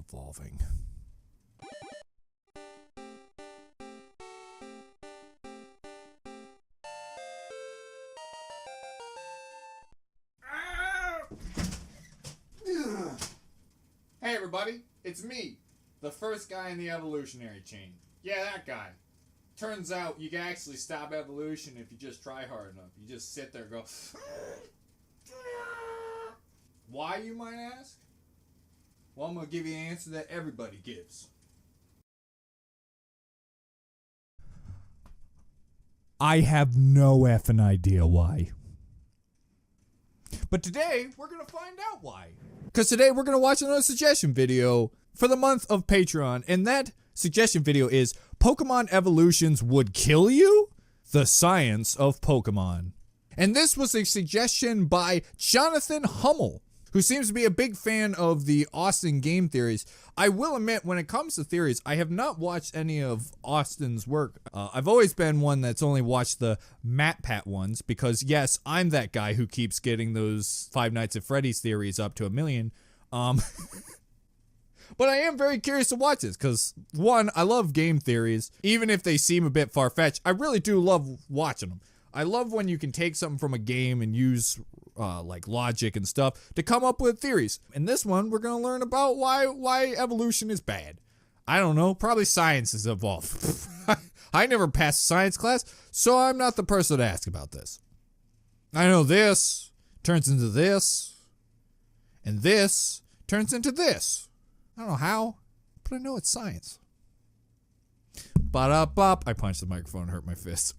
evolving. Hey everybody, it's me, the first guy in the evolutionary chain. Yeah, that guy. Turns out you can actually stop evolution if you just try hard enough. You just sit there and go... Why, you might ask? Well, I'm going to give you an answer that everybody gives. I have no effing idea why. But today, we're going to find out why. Because today, we're going to watch another suggestion video for the month of Patreon. And that suggestion video is Pokemon evolutions would kill you? The science of Pokemon. And this was a suggestion by Jonathan Hummel, who seems to be a big fan of the Austin game theories. I will admit, when it comes to theories, I have not watched any of Austin's work. I've always been one that's only watched the MatPat ones, because yes, I'm that guy who keeps getting those Five Nights at Freddy's theories up to 1 million. But I am very curious to watch this, because one, I love game theories. Even if they seem a bit far-fetched, I really do love watching them. I love when you can take something from a game and use like logic and stuff to come up with theories. In this one, we're going to learn about why evolution is bad. I don't know, probably science is involved. I never passed a science class, so I'm not the person to ask about this. I know this turns into this, and this turns into this. I don't know how, but I know it's science. Ba-da-bop. I punched the microphone and hurt my fist.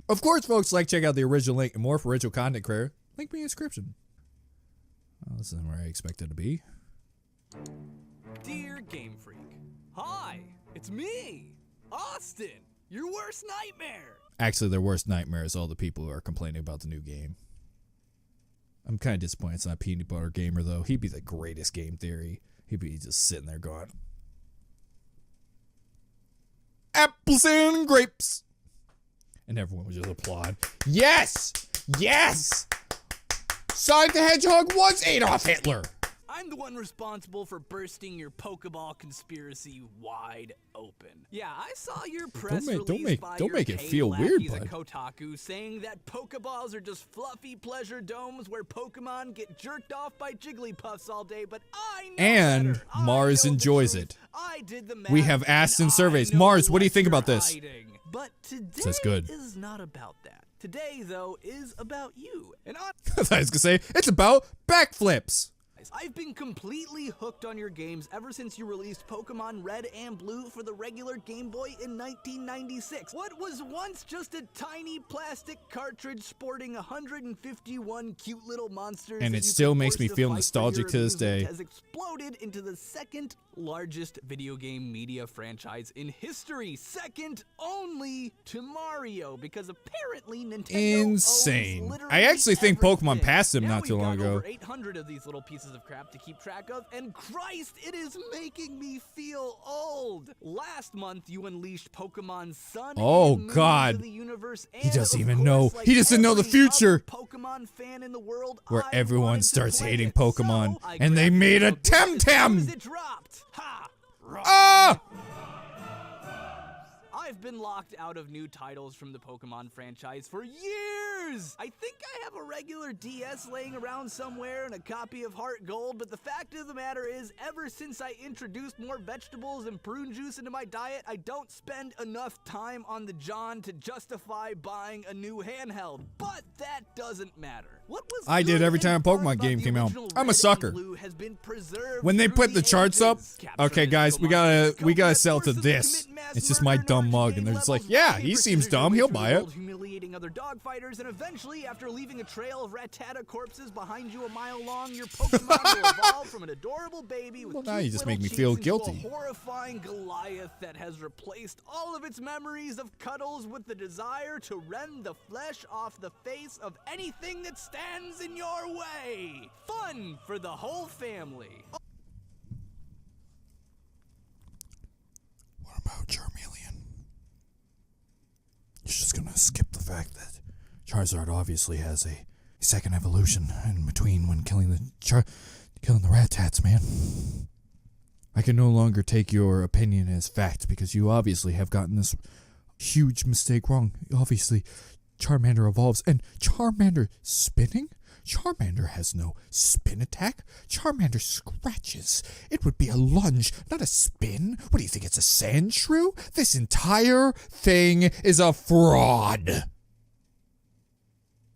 Of course, folks, check out the original link and more for original content creator. Link me in the description. Well, this isn't where I expect it to be. Dear Game Freak, hi, it's me, Austin, your worst nightmare. Actually, their worst nightmare is all the people who are complaining about the new game. I'm kind of disappointed it's not Peanut Butter Gamer, though. He'd be the greatest game theory. He'd be just sitting there going, apples and grapes. And everyone would just applaud. Yes! Yes! Sonic the Hedgehog was Adolf Hitler! I'm the one responsible for bursting your Pokeball conspiracy wide open. Yeah, I saw your press release by your make it feel weird, bud. Kotaku saying that Pokeballs are just fluffy pleasure domes where Pokemon get jerked off by Jigglypuffs all day, but I know and better. Mars enjoys it. I did the math. We have asked in surveys. Mars, what do you think about this? But today Says good. is not about that. Today, though, is about you. And I was gonna say, it's about backflips. I've been completely hooked on your games ever since you released Pokemon Red and Blue for the regular Game Boy in 1996. What was once just a tiny plastic cartridge sporting 151 cute little monsters, and it still makes me feel nostalgic to this day, has exploded into the second largest video game media franchise in history, second only to Mario, because apparently Nintendo insane. owns I actually think everything. Pokemon passed him Now not too we've long got ago. over 800 of these little pieces of crap to keep track of, and Christ, it is making me feel old. Last month, you unleashed Pokemon Sun Oh and Moon God, into the universe, and he doesn't of even course, know. like He doesn't know the every future. other Pokemon fan in the world, Where I everyone wanted to starts play hating it. Pokemon, So I and they grabbed made a Pokemon as soon Temtem. as it dropped. Ha! Wrong. Ah! I've been locked out of new titles from the Pokemon franchise for years! I think I have a regular DS laying around somewhere and a copy of Heart Gold, but the fact of the matter is, ever since I introduced more vegetables and prune juice into my diet, I don't spend enough time on the John to justify buying a new handheld. But that doesn't matter. What was I did every time a Pokemon game came out. I'm a sucker. When they put the charts up, okay guys, we gotta sell to this. It's just my dumb mug, and they're just like, yeah, he seems dumb, he'll buy it. Humiliating other dog fighters, and eventually, after leaving a trail of Rattata corpses behind you a mile long, your Pokemon will evolve from an adorable baby with now you just little make me cheeks feel into guilty. a horrifying Goliath that has replaced all of its memories of cuddles with the desire to rend the flesh off the face of anything that stands in your way. Fun for the whole family. What about Charmeleon? You're just gonna skip the fact that Charizard obviously has a second evolution in between when killing the Killing the rat tats, man. I can no longer take your opinion as fact because you obviously have gotten this huge mistake wrong. Obviously, Charmander evolves, and Charmander spinning? Charmander has no spin attack. Charmander scratches. It would be a lunge, not a spin. What do you think, it's a sand shrew? This entire thing is a fraud.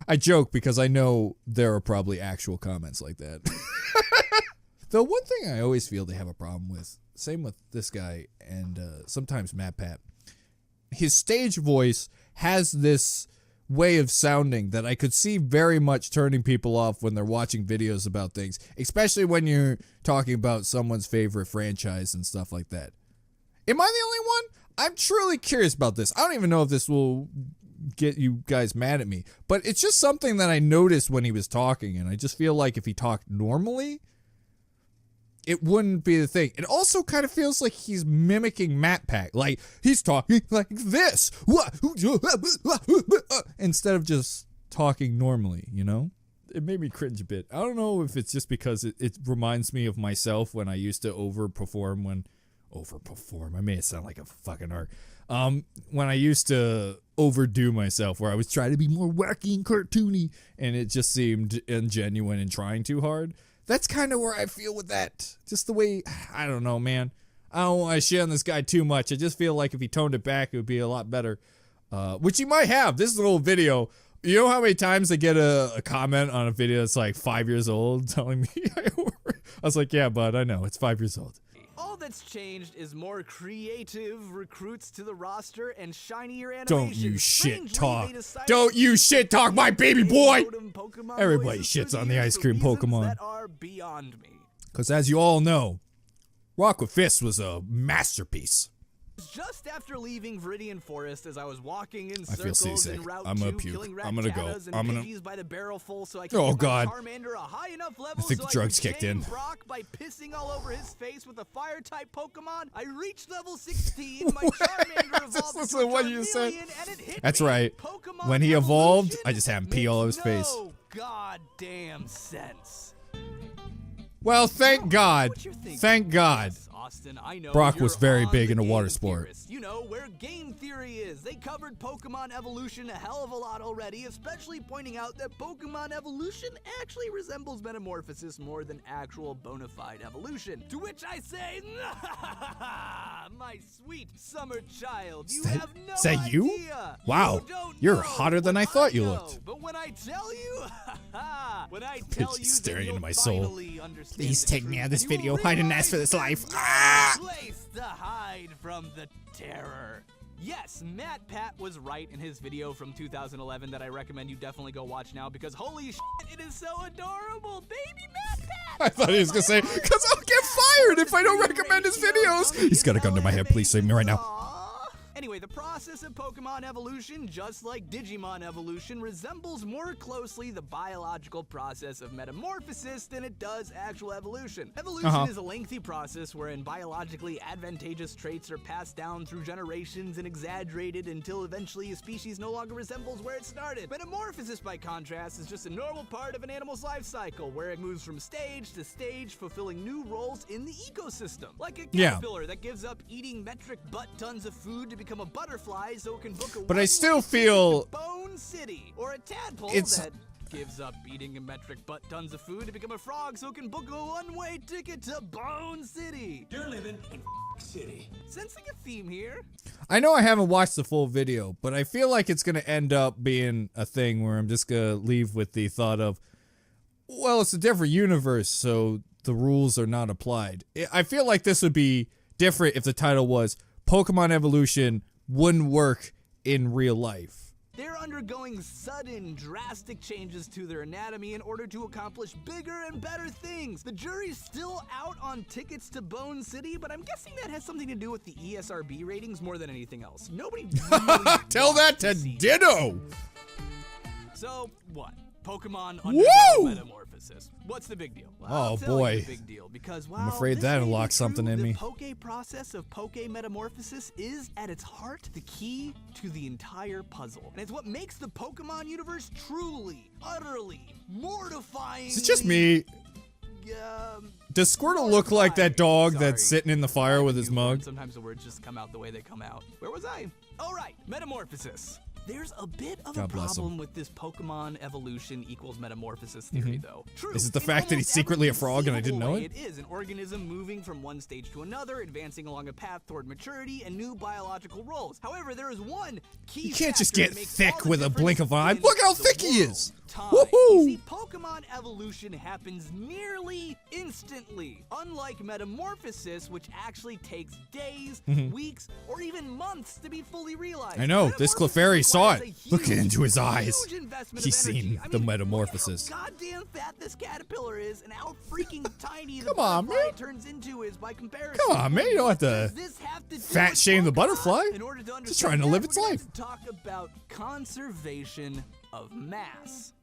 I joke because I know there are probably actual comments like that. The one thing I always feel they have a problem with, same with this guy and sometimes Matt Pat, his stage voice has this way of sounding that I could see very much turning people off when they're watching videos about things, especially when you're talking about someone's favorite franchise and stuff like that. Am I the only one? I'm truly curious about this. I don't even know if this will get you guys mad at me, but it's just something that I noticed when he was talking, and I just feel like if he talked normally, it wouldn't be the thing. It also kind of feels like he's mimicking Matt Pack. Like, he's talking like this. Instead of just talking normally, you know? It made me cringe a bit. I don't know if it's just because it reminds me of myself when I used to overperform. I made it sound like a fucking art. When I used to overdo myself, where I was trying to be more wacky and cartoony, and it just seemed ingenuine and trying too hard. That's kind of where I feel with that. Just the way, I don't know, man. I don't want to shit on this guy too much. I just feel like if he toned it back, it would be a lot better. Which he might have. This is a little video. You know how many times I get a comment on a video that's like 5 years old telling me I was like, yeah, bud, I know. It's 5 years old. All that's changed is more creative recruits to the roster and shinier animations. Don't you shit talk. Don't you shit talk my baby boy. Everybody shits on the ice cream Pokemon. That are beyond me. Because as you all know, Rock with Fist was a masterpiece. Just after leaving Viridian Forest, as I was walking in I feel circles seasick. in Route I'm 2, gonna puke. killing I'm gonna go. Rattatas and I'm gonna. Pidgeys by the barrelful so I could Oh get my God! Charmander a high enough level I think so the drugs I could kicked in. tame Brock by pissing all over his face with a fire-type Pokemon. I reached level 16. My Charmander evolved Listen to to what you said. and it hit That's me. right. Pokemon When he evolved, evolution I just had him pee all over his makes face. no goddamn sense. Well, thank God. What you're thinking. Thank God. Yes, Austin, I know Brock you're was very on big the into water game sport. theorist. You know where game theory is. They covered Pokemon evolution a hell of a lot already, especially pointing out that Pokemon evolution actually resembles metamorphosis more than actual bona fide evolution. To which I say, my sweet summer child, you have no is that idea. you? Wow, don't you're know hotter than what I thought you know. looked. But when I tell you, when I tell you, staring then into my you'll soul. finally understand Please the take me truth. out of this You will video. I didn't ask for realize this life. there's Ah! no place to hide from the terror. Yes, Matt Pat was right in his video from 2011 that I recommend you definitely go watch now because holy shit, it is so adorable, baby Matt Pat! I thought he was gonna say, because I'll get fired if I don't recommend his videos. He's got a gun to my head. Please save me right now. Aw. Anyway, the process of Pokemon evolution, just like Digimon evolution, resembles more closely the biological process of metamorphosis than it does actual evolution. Evolution is a lengthy process wherein biologically advantageous traits are passed down through generations and exaggerated until eventually a species no longer resembles where it started. Metamorphosis, by contrast, is just a normal part of an animal's life cycle, where it moves from stage to stage, fulfilling new roles in the ecosystem. Like a caterpillar that gives up eating metric butt tons of food to become a butterfly so it can book a But I still one-way feel ticket to Bone City, or a tadpole it's- that gives up eating a metric butt tons of food to become a frog so it can book a one-way ticket to Bone City. You're living in City. Sensing a theme here. I know I haven't watched the full video, but I feel like it's gonna end up being a thing where I'm just gonna leave with the thought of, well, it's a different universe, so the rules are not applied. I feel like this would be different if the title was Pokemon Evolution wouldn't work in real life. They're undergoing sudden, drastic changes to their anatomy in order to accomplish bigger and better things. The jury's still out on tickets to Bone City, but I'm guessing that has something to do with the ESRB ratings more than anything else. Nobody really Tell that wants to see Ditto! So, what? Pokemon Woo! undergo metamorphosis. What's the big deal? Well, Oh, I'll tell boy. you the big deal, because I'm afraid that unlocks something in me. The Poke process of Poke metamorphosis is, at its heart, the key to the entire puzzle. And it's what makes the Pokemon universe truly, utterly, mortifying. Is it just me? Does Squirtle look like that dog that's sitting in the fire with his mug? Sometimes the words just come out the way they come out. Where was I? All right, metamorphosis. There's a bit of a problem with this Pokemon evolution equals metamorphosis theory, though. True, Is it the fact that he's secretly a frog and I didn't know it? It is an organism moving from one stage to another, advancing along a path toward maturity and new biological roles. However, there is one key You can't just factor get that makes thick all the with a blink of an eye. difference Look how in the thick he world. is. Time. Woohoo! You see, Pokemon evolution happens nearly instantly, unlike metamorphosis, which actually takes days, weeks, or even months to be fully realized. I know, this Metamorphosis Clefairy saw it. requires a Look huge, into his eyes. huge investment He's of energy. seen I the mean, metamorphosis. Look how goddamn fat this caterpillar is, and how freaking tiny the Come on, butterfly man. turns into is by comparison. Come on, man, you don't have to Does this have to do fat with shame the Pokemon? butterfly. In order to Just understand trying to that, live its we're gonna life. have to talk about conservation of mass.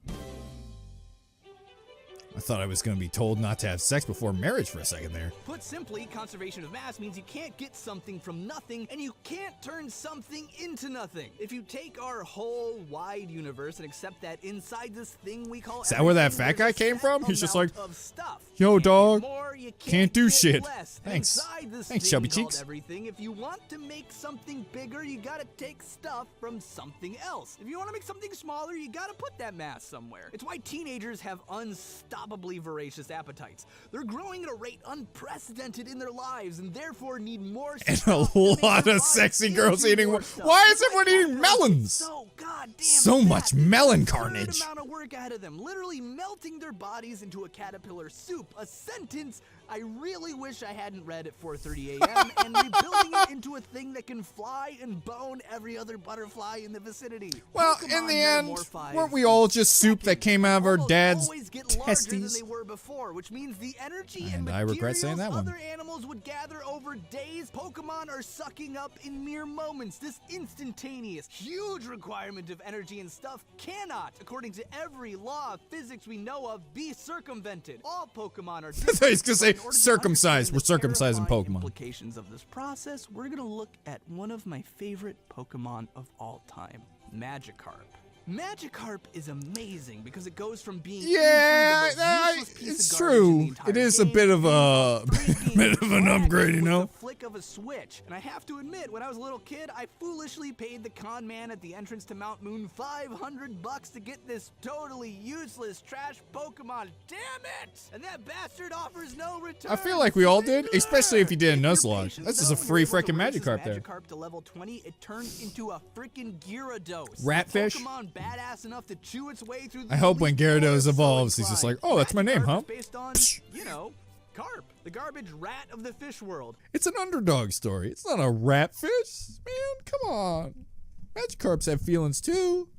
I thought I was going to be told not to have sex before marriage for a second there. Put simply, conservation of mass means you can't get something from nothing, and you can't turn something into nothing. If you take our whole wide universe and accept that inside this thing we call Is that where that everything, fat there's guy a came set from? He's just amount like, of stuff. yo, Can't get dog, more, you can't do get shit. less. And Thanks. inside this Thanks, thing chubby called cheeks. everything, if you want to make something bigger, you gotta take stuff from something else. If you want to make something smaller, you gotta put that mass somewhere. It's why teenagers have unstoppably voracious appetites. They're growing at a rate unprecedented in their lives and therefore need more And stuff a to make lot their of bodies sexy into girls eating. more stuff. Why is It's everyone like eating melons? so goddamn So fat. much melon There's a carnage. third amount of work ahead of them, literally melting their bodies into a caterpillar soup. A sentence I really wish I hadn't read at 4:30 a.m. and rebuilding it into a thing that can fly and bone every other butterfly in the vicinity. Well, Pokemon in the end, metamorphize weren't we all just soup that came out of our almost dad's always get larger testes? than they were before, which means the energy And and I regret saying that materials one. other animals would gather over days, Pokemon are sucking up in mere moments. This instantaneous, huge requirement of energy and stuff cannot, according to every law of physics we know of, be circumvented. All Pokemon are different. I was gonna say In order to circumcised. understand We're the circumcising terrifying Pokemon. Implications of this process, we're gonna look at one of my favorite Pokemon of all time, Magikarp. Magikarp is amazing because it goes from being Yeah, easily the most useless piece it's of garbage in the true. entire It is a game bit of to a freaking bit of an upgrade, you with know. the flick of a switch. And I have to admit, when I was a little kid, I foolishly paid the con man at the entrance to Mount Moon $500 to get this totally useless trash Pokemon. Damn it! And that bastard offers no return. I feel like we all did, especially if you did a If you're Nuzlocke. patient, This is though, a and free you're able to freaking raise this Magikarp there. Magikarp to level 20, it turns into a freaking Gyarados. Ratfish? Pokemon badass enough to chew its way through the I hope when elite Gyarados four of evolves, he's Solid just Grind. like, oh, that's my name, Magikarp huh? is based on, you know, Carp, the garbage rat of the fish world. It's an underdog story. It's not a ratfish. Man, come on. Magikarps have feelings too.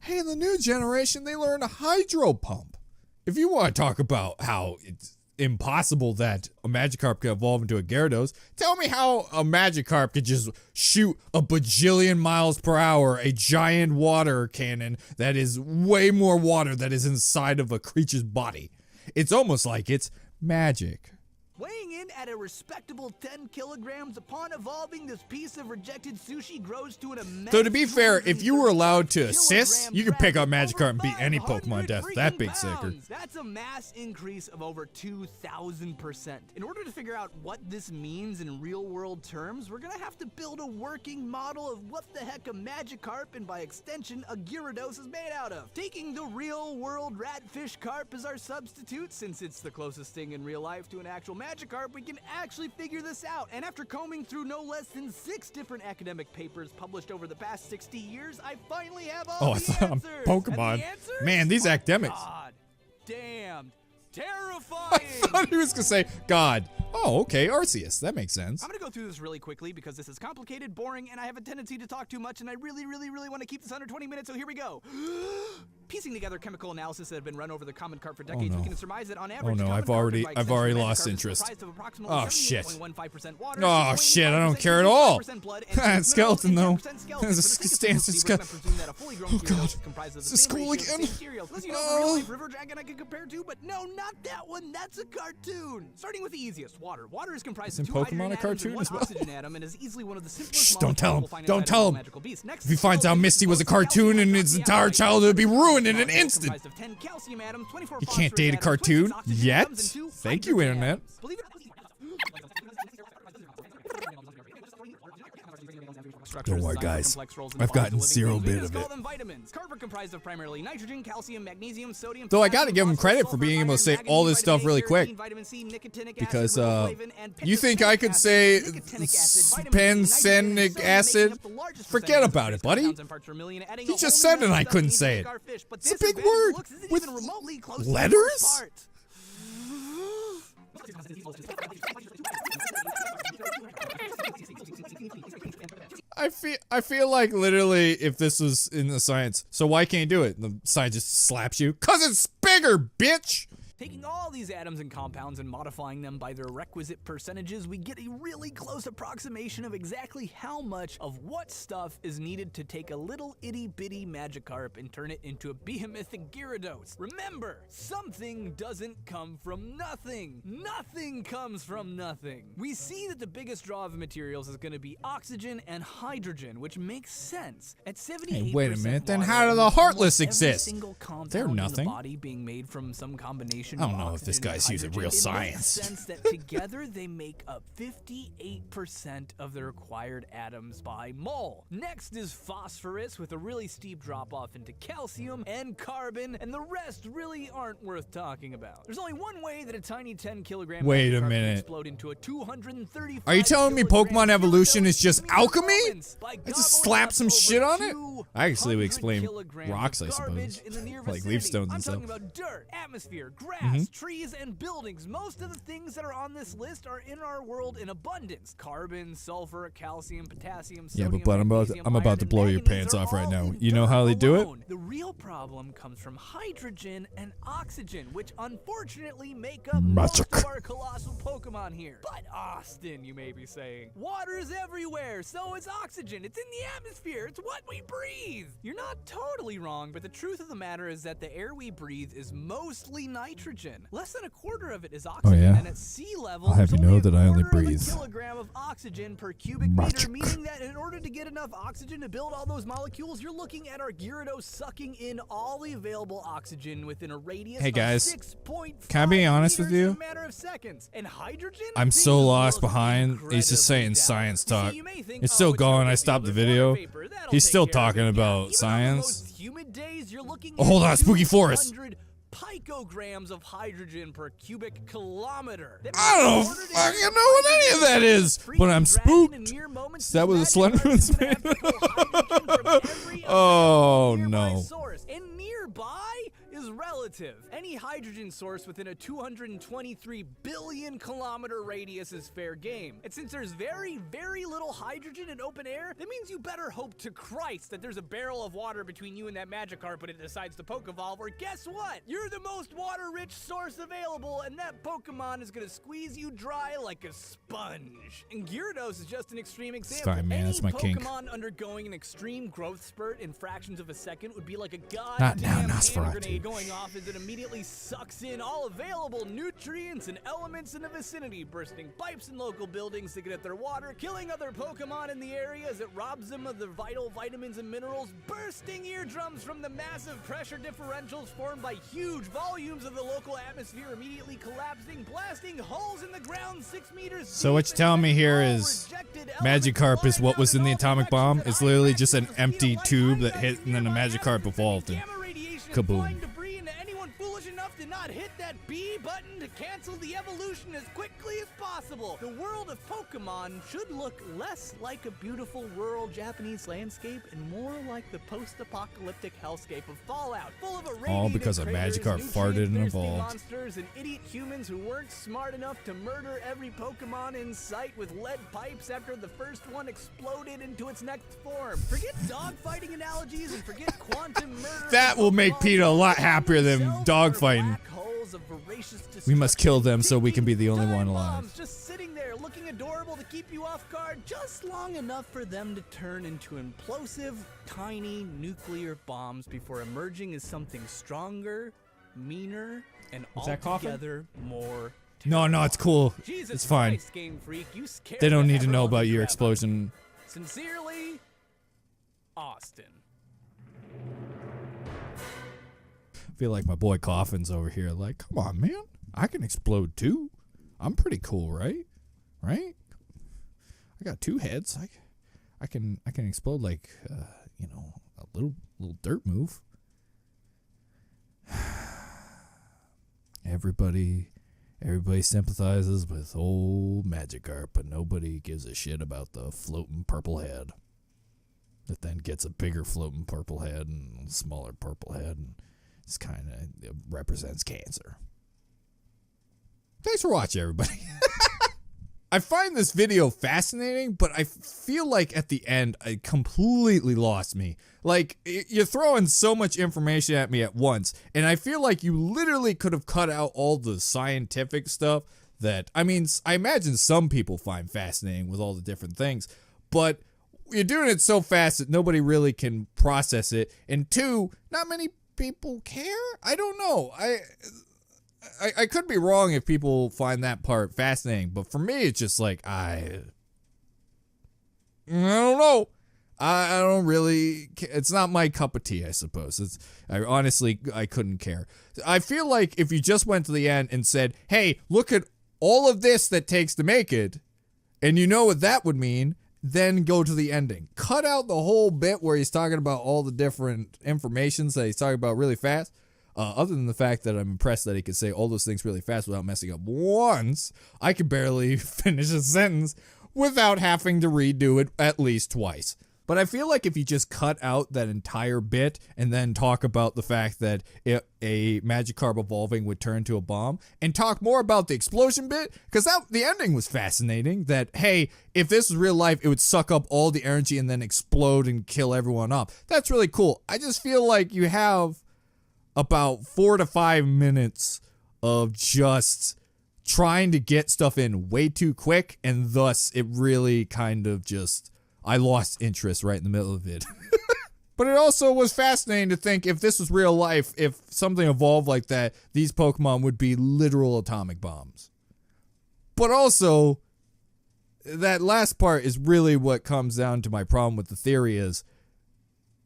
Hey, in the new generation, they learn a hydro pump. If you want to talk about how it's impossible that a Magikarp could evolve into a Gyarados, tell me how a Magikarp could just shoot a bajillion miles per hour a giant water cannon that is way more water that is inside of a creature's body. It's almost like it's magic. Weighing in at a respectable 10 kilograms, upon evolving, this piece of rejected sushi grows to an immense... Though to be fair, if you were allowed to kilogram assist, you could pick up trash Magikarp and over beat any 500 Pokemon death. That freaking big sicker. pounds. That's a mass increase of over 2,000%. In order to figure out what this means in real-world terms, we're gonna have to build a working model of what the heck a Magikarp, and by extension, a Gyarados is made out of. Taking the real-world ratfish carp as our substitute, since it's the closest thing in real life to an actual Magikarp, we can actually figure this out. And after combing through no less than 6 different academic papers published over the past 60 years, I finally have all Oh, I the thought answers. Pokemon. And the answers? Man, these My academics. God damn I terrifying. thought he was gonna say God. Oh, okay, Arceus. That makes sense. I'm gonna go through this really quickly because this is complicated, boring, and I have a tendency to talk too much, and I really want to keep this under 20 minutes, so here we go. Piecing together chemical analysis that have been run over the common carp for decades, no. we can surmise that on average, no, common I've carp, already- and by I've extension already Magikarp, lost is interest. comprised of approximately Oh, shit. 78.15% water, Oh, shit, I don't 25% care at all. 25% blood, and Skeleton, though. 10% skeleton. There's a For the sake of stance simplicity, of we're gonna presume that a fully grown Oh, Gyarados God. is comprised of the Is this same school ratio, again? same cereals. Unless you know Oh. real life River Dragon I can compare to, but no, not that one. That's a cartoon. Starting with the easiest. water. Water is comprised Isn't of 2 Pokemon hydrogen a atoms cartoon and 1 as well? oxygen atom, and is easily one of the simplest Shh, don't tell him. molecules we'll find Don't inside tell of him. magical beasts. Next, If he finds out Misty was a cartoon and his entire childhood would be ruined in an instant. comprised of 10 calcium atoms, 24 You can't phosphorus date a atoms, cartoon 26 oxygen yet. atoms, and 2 Thank you, hydrogen Internet. atoms. Believe it or not, Don't worry, guys. I've gotten zero bit of it. Carbon comprised of primarily nitrogen, calcium, magnesium, sodium. Though I gotta give him credit for being able to say all this stuff really quick. Because, you think I could say pancenic acid? Forget about it, buddy. He just said it and I couldn't say it. It's a big word. With letters? I feel like literally if this was in the science, so why can't you do it? The scientist slaps you. 'Cause it's bigger, bitch! Taking all these atoms and compounds and modifying them by their requisite percentages, we get a really close approximation of exactly how much of what stuff is needed to take a little itty-bitty Magikarp and turn it into a behemoth Gyarados. Remember, something doesn't come from nothing. Nothing comes from nothing. We see that the biggest draw of materials is going to be oxygen and hydrogen, which makes sense. At 78%, Hey, wait a minute, then water, how do the almost Heartless every exist? single compound They're in the nothing. body being made from some combination I don't of know if this oxygen and guy's using hydrogen. real It makes science. sense that together they make up 58% of the required atoms by mole. Next is phosphorus with a really steep drop off into calcium and carbon, and the rest really aren't worth talking about. There's only one way that a tiny 10 kilogram Wait a Magikarp can minute. explode into a 235 Are you telling me kilogram Pokemon evolution Gyarados is just in mere alchemy? moments by I just gobbling slap up some over shit on it? I actually would 200 explain kilograms of rocks, I garbage suppose. in the near Like vicinity. leaf stones I'm and stuff. talking about dirt, atmosphere, grass, trees, and buildings. Most of the things that are on this list are in our world in abundance. Carbon, sulfur, calcium, potassium, Yeah, sodium, but I'm magnesium, about iron, to and blow your manganese pants are off right all now. in You know dirt how they do it? alone. The real problem comes from hydrogen and oxygen, which unfortunately make up most Magic. of our colossal Pokemon here. But Austin, you may be saying, water is everywhere, so is oxygen. It's in the atmosphere. It's what we breathe. You're not totally wrong, but the truth of the matter is that the air we breathe is mostly nitrogen. Less than a quarter of it is oxygen, yeah? and at sea level, I'll have there's you know only a that I only quarter of a breathe kilogram of oxygen per cubic magic. meter, meaning that in order to get enough oxygen to build all those molecules, you're looking at our Gyarados sucking in all the available oxygen within a radius Hey, guys, of 6.5 can I be honest with meters you? in a matter of seconds. And hydrogen? I'm Things so lost look behind. He's just saying incredibly science down. talk. See, you may think, It's still oh, going. I just stopped the water video. vapor. That'll He's take still care of talking it. about Even on the science. most humid days, you're looking Oh, hold at on, Spooky Forest. 200 picograms of hydrogen per cubic kilometer. I don't fucking know what any of that is, but I'm spooked. Is that what the Slenderman's made? Oh, no. And nearby is relative. Any hydrogen source within a 223 billion kilometer radius is fair game. And since there's very, very little hydrogen in open air, that means you better hope to Christ that there's a barrel of water between you and that Magikarp when it decides to Pokevolve, or guess what? You're the most water-rich source available, and that Pokemon is gonna squeeze you dry like a sponge. And Gyarados is just an extreme example. fine, man. Any That's my kink. Pokemon undergoing an extreme growth spurt in fractions of a second would be like a Not now, goddamn hand Nosferatu. grenade going off as it immediately sucks in all available nutrients and elements in the vicinity, bursting pipes in local buildings to get at their water, killing other Pokemon in the area as it robs them of their vital vitamins and minerals, bursting eardrums from the massive pressure differentials formed by huge volumes of the local atmosphere immediately collapsing, blasting holes in the ground 6 meters So what deep, you're telling me and here all is rejected elements Magikarp is flying what was out in the all atomic bomb? directions It's at literally high just an fraction of empty speed of tube light, that hit and then the nearby Magikarp atoms, evolved and and gamma radiation is kaboom. flying debris into anyone foolish enough to not hit that B button to cancel the evolution as quickly as possible. The world of Pokemon should look less like a beautiful rural Japanese landscape and more like the post-apocalyptic hellscape of Fallout, full of All irradiated because a craters, Magikarp farted and nutrient-thirsty evolved. monsters, and idiot humans who weren't smart enough to murder every Pokemon in sight with lead pipes after the first one exploded into its next form. Forget dogfighting analogies and forget quantum murder. That will make Peter a lot happier than dogfighting. We must kill them so we can be the only one alive. Just sitting there looking adorable to keep you off guard just long enough for them to turn into implosive, tiny nuclear bombs before emerging as something stronger, meaner, and Was that coughing? altogether more No, it's cool. Jesus It's fine. Christ, Game Freak, you scared They don't the need to ever know loving about your crap out of explosion. me. Sincerely, Austin. I feel like my boy Coffin's over here like, come on, man. I can explode too. I'm pretty cool, right? Right? I got 2 heads. I can explode like, you know, a little dirt move. Everybody sympathizes with old Magikarp, but nobody gives a shit about the floating purple head. That then gets a bigger floating purple head and a smaller purple head, and it's it represents cancer. Thanks for watching, everybody. I find this video fascinating, but I feel like at the end, it completely lost me. Like, you're throwing so much information at me at once, and I feel like you literally could have cut out all the scientific stuff that, I mean, I imagine some people find fascinating with all the different things, but you're doing it so fast that nobody really can process it, and 2, not many people care? I don't know. I could be wrong if people find that part fascinating, but for me, it's just like, I don't know. I don't really, it's not my cup of tea, I suppose. I couldn't care. I feel like if you just went to the end and said, hey, look at all of this that takes to make it, and you know what that would mean, then go to the ending. Cut out the whole bit where he's talking about all the different informations that he's talking about really fast. Other than the fact that I'm impressed that he could say all those things really fast without messing up once, I could barely finish a sentence without having to redo it at least twice. But I feel like if you just cut out that entire bit and then talk about the fact that a Magikarp evolving would turn to a bomb and talk more about the explosion bit, because the ending was fascinating, that, hey, if this was real life, it would suck up all the energy and then explode and kill everyone off. That's really cool. I just feel like you have about 4 to 5 minutes of just trying to get stuff in way too quick, and thus it really kind of just, I lost interest right in the middle of it. But it also was fascinating to think if this was real life, if something evolved like that, these Pokemon would be literal atomic bombs. But also, that last part is really what comes down to my problem with the theory is,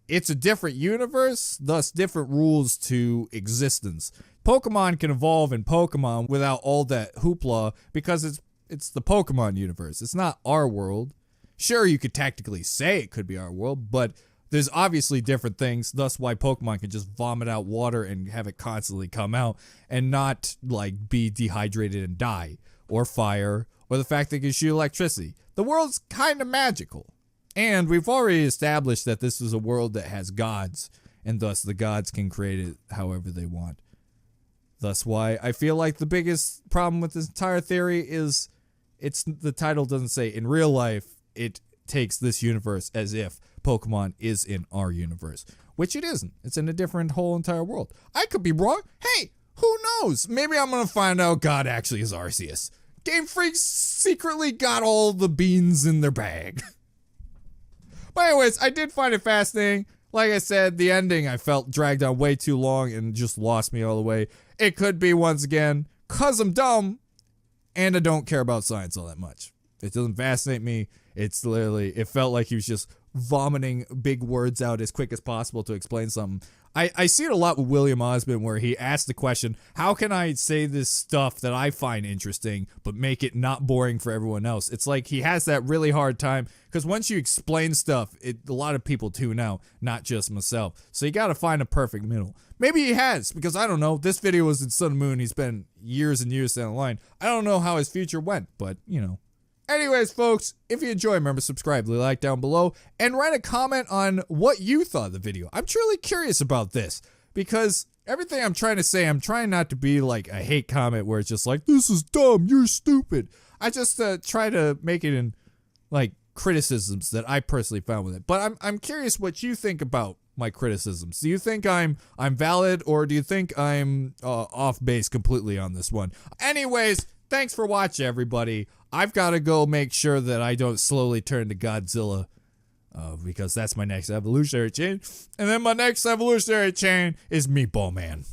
it's a different universe, thus different rules to existence. Pokemon can evolve in Pokemon without all that hoopla because it's the Pokemon universe. It's not our world. Sure, you could technically say it could be our world, but there's obviously different things, thus why Pokemon can just vomit out water and have it constantly come out and not, like, be dehydrated and die, or fire, or the fact they can shoot electricity. The world's kind of magical. And we've already established that this is a world that has gods, and thus the gods can create it however they want. Thus why I feel like the biggest problem with this entire theory is the title doesn't say in real life, it takes this universe as if Pokemon is in our universe, which it isn't. It's in a different whole entire world. I could be wrong. Hey, who knows? Maybe I'm going to find out God actually is Arceus. Game Freaks secretly got all the beans in their bag. But anyways, I did find it fascinating. Like I said, the ending I felt dragged on way too long and just lost me all the way. It could be, once again, because I'm dumb and I don't care about science all that much. It doesn't fascinate me. It's literally, it felt like he was just vomiting big words out as quick as possible to explain something. I see it a lot with William Osmond where he asked the question, how can I say this stuff that I find interesting but make it not boring for everyone else? It's like he has that really hard time because once you explain stuff, a lot of people tune out, not just myself. So you got to find a perfect middle. Maybe he has, because I don't know. This video was in Sun and Moon. He spent years and years down the line. I don't know how his future went, but you know. Anyways, folks, if you enjoy, remember subscribe, leave a like down below, and write a comment on what you thought of the video. I'm truly curious about this, because everything I'm trying to say, I'm trying not to be like a hate comment where it's just like, this is dumb, you're stupid. I just try to make it in like criticisms that I personally found with it. But I'm curious what you think about my criticisms. Do you think I'm valid, or do you think I'm off base completely on this one? Anyways, thanks for watching, everybody. I've got to go make sure that I don't slowly turn to Godzilla, because that's my next evolutionary chain. And then my next evolutionary chain is Meatball Man.